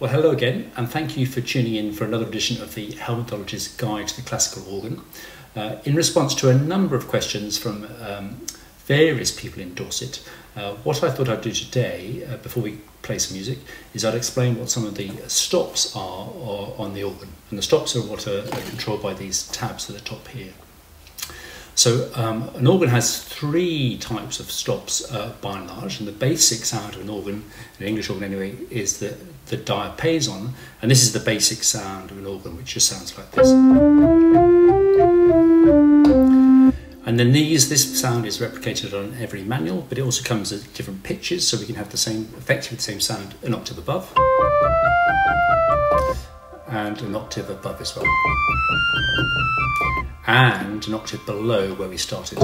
Well, hello again, and thank you for tuning in for another edition of the Helmetologist's Guide to the Classical Organ. In response to a number of questions from various people in Dorset, what I thought I'd do today, before we play some music, is I'd explain what some of the stops are on the organ. And the stops are what are controlled by these tabs at the top here. So an organ has three types of stops by and large, and the basic sound of an organ, an English organ anyway, is the diapason, and this is the basic sound of an organ, which just sounds like this. And then this sound is replicated on every manual, but it also comes at different pitches, so we can have the same, effectively the same sound an octave above, and an octave above as well, and an octave below where we started.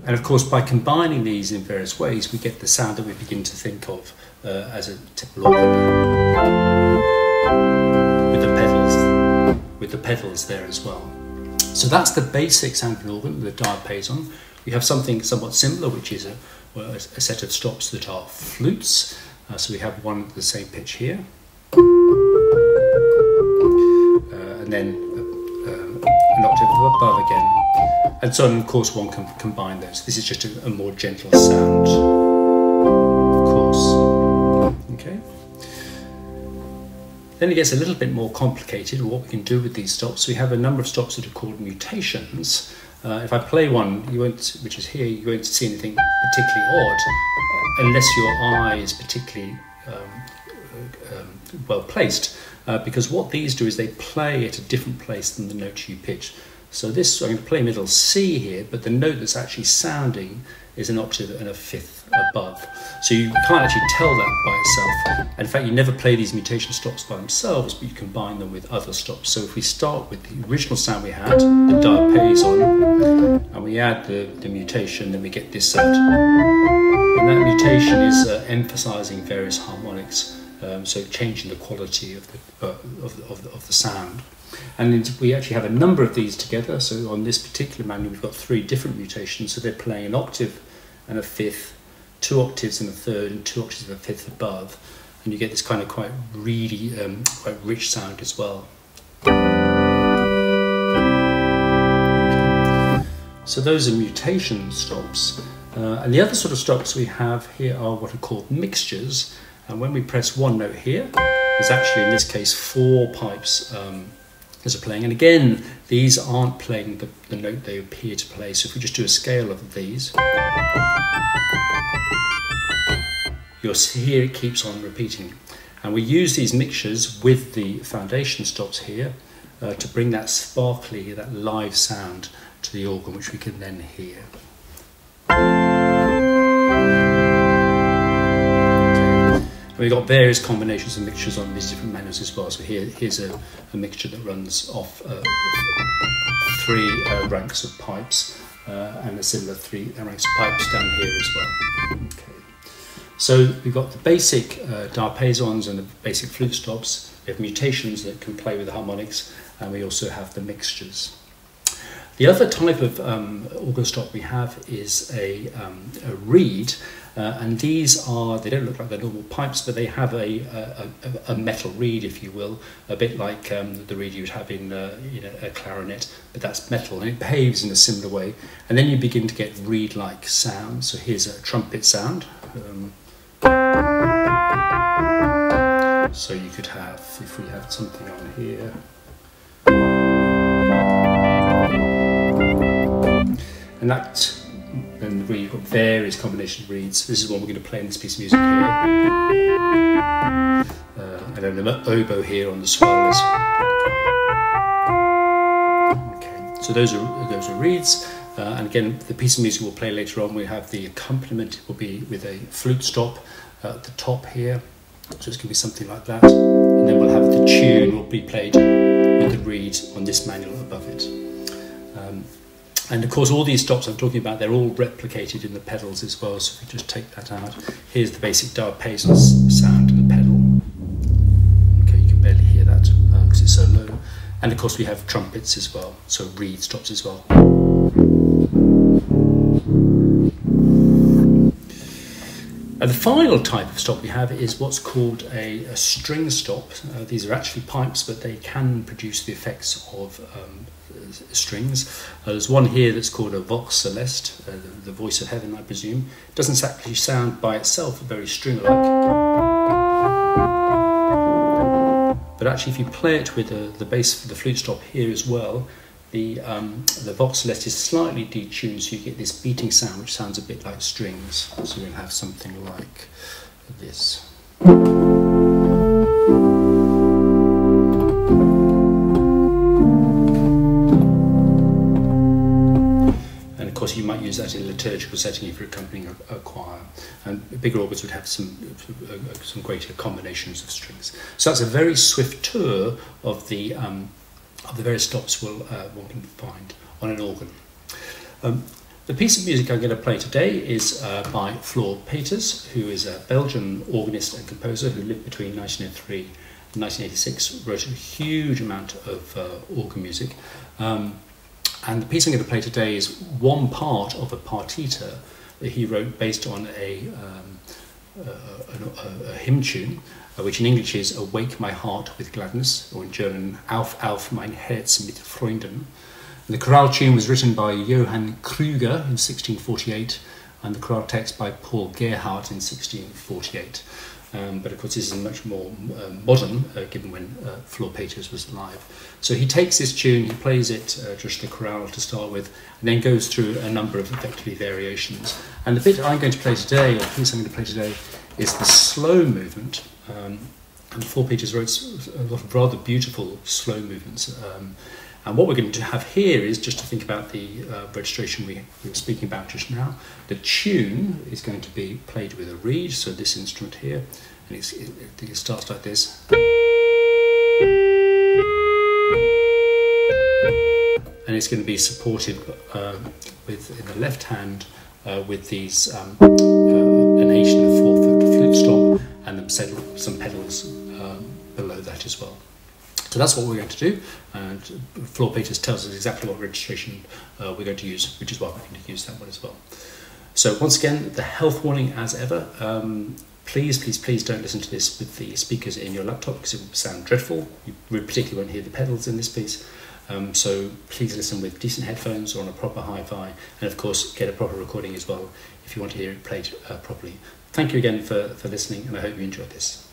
And of course, by combining these in various ways, we get the sound that we begin to think of as a typical organ, with the pedals there as well. So that's the basic sound of an organ, the diapason. We have something somewhat similar, which is a set of stops that are flutes. So we have one at the same pitch here, and then an octave above again, and so on. Of course, one can combine those. This is just a more gentle sound, of course. Okay. Then it gets a little bit more complicated what we can do with these stops. We have a number of stops that are called mutations. If I play one, which is here, you won't see anything particularly odd, unless your eye is particularly well placed, because what these do is they play at a different place than the note you pitch. So this, I'm going to play middle C here, but the note that's actually sounding is an octave and a fifth above. So you can't actually tell that by itself. And in fact, you never play these mutation stops by themselves, but you combine them with other stops. So if we start with the original sound we had, the diapason, and we add the mutation, then we get this sound. And that mutation is emphasizing various harmonics, so changing the quality of the sound. And we actually have a number of these together. So on this particular manual, we've got three different mutations. So they're playing an octave and a fifth, 2 octaves and a third, and 2 octaves and a fifth above. And you get this kind of quite reedy, quite rich sound as well. So those are mutation stops. And the other sort of stops we have here are what are called mixtures. And when we press one note here, there's actually in this case 4 pipes as are playing. And again, these aren't playing the note they appear to play. So if we just do a scale of these, you'll see here it keeps on repeating. And we use these mixtures with the foundation stops here to bring that sparkly, that live sound to the organ, which we can then hear. We've got various combinations of mixtures on these different manuals as well. So here's a mixture that runs off 3 ranks of pipes and a similar 3 ranks of pipes down here as well. Okay. So we've got the basic diapasons and the basic flute stops. We have mutations that can play with the harmonics, and we also have the mixtures. The other type of organ stop we have is a reed. And these they don't look like the normal pipes, but they have a metal reed, if you will, a bit like the reed you'd have in a clarinet, but that's metal, and it behaves in a similar way. And then you begin to get reed-like sound. So here's a trumpet sound. So you could have, if we had something on here, and that. And we've got various combinations of reeds. This is one we're going to play in this piece of music here. And then the oboe here on the swells. Okay, so those are reeds. And again, the piece of music we'll play later on, we have the accompaniment will be with a flute stop at the top here. So it's going to be something like that. And then we'll have the tune will be played with the reed on this manual above it. And of course, all these stops I'm talking about, they're all replicated in the pedals as well. So if we just take that out, here's the basic diapason sound in the pedal. Okay, you can barely hear that because it's so low. And of course, we have trumpets as well, so reed stops as well. And the final type of stop we have is what's called a string stop. These are actually pipes, but they can produce the effects of strings. There's one here that's called a vox celeste, the voice of heaven, I presume. It doesn't actually sound by itself very string-like. But actually, if you play it with the bass for the flute stop here as well, the vox celeste is slightly detuned, so you get this beating sound, which sounds a bit like strings. So we'll have something like this. And of course, you might use that in a liturgical setting if you're accompanying a choir. And bigger organs would have some greater combinations of strings. So that's a very swift tour of the various stops one can find on an organ. The piece of music I'm going to play today is by Flor Peeters, who is a Belgian organist and composer who lived between 1903 and 1986, wrote a huge amount of organ music. And the piece I'm going to play today is one part of a partita that he wrote based on a hymn tune, which in English is Awake My Heart with Gladness, or in German Auf, auf mein Herz mit Freunden. And the chorale tune was written by Johann Krüger in 1648, and the chorale text by Paul Gerhardt in 1648. But of course this is much more modern, given when Flor Peeters was alive. So he takes this tune, he plays it just the chorale to start with, and then goes through a number of effectively variations. And the bit I'm going to play today, or the piece I'm going to play today, is the slow movement. And Flor Peeters wrote a lot of rather beautiful slow movements. And what we're going to have here is just to think about the registration we were speaking about just now. The tune is going to be played with a reed, so this instrument here, and it starts like this. And it's going to be supported in the left hand with these an H and a 4-foot flute stop, and then some pedals below that as well. So that's what we're going to do, and Flor Peeters tells us exactly what registration we're going to use, which is why we're going to use that one as well. So once again, the health warning as ever. Please don't listen to this with the speakers in your laptop, because it will sound dreadful. You particularly won't hear the pedals in this piece. So please listen with decent headphones or on a proper hi-fi, and of course get a proper recording as well if you want to hear it played properly. Thank you again for listening, and I hope you enjoyed this.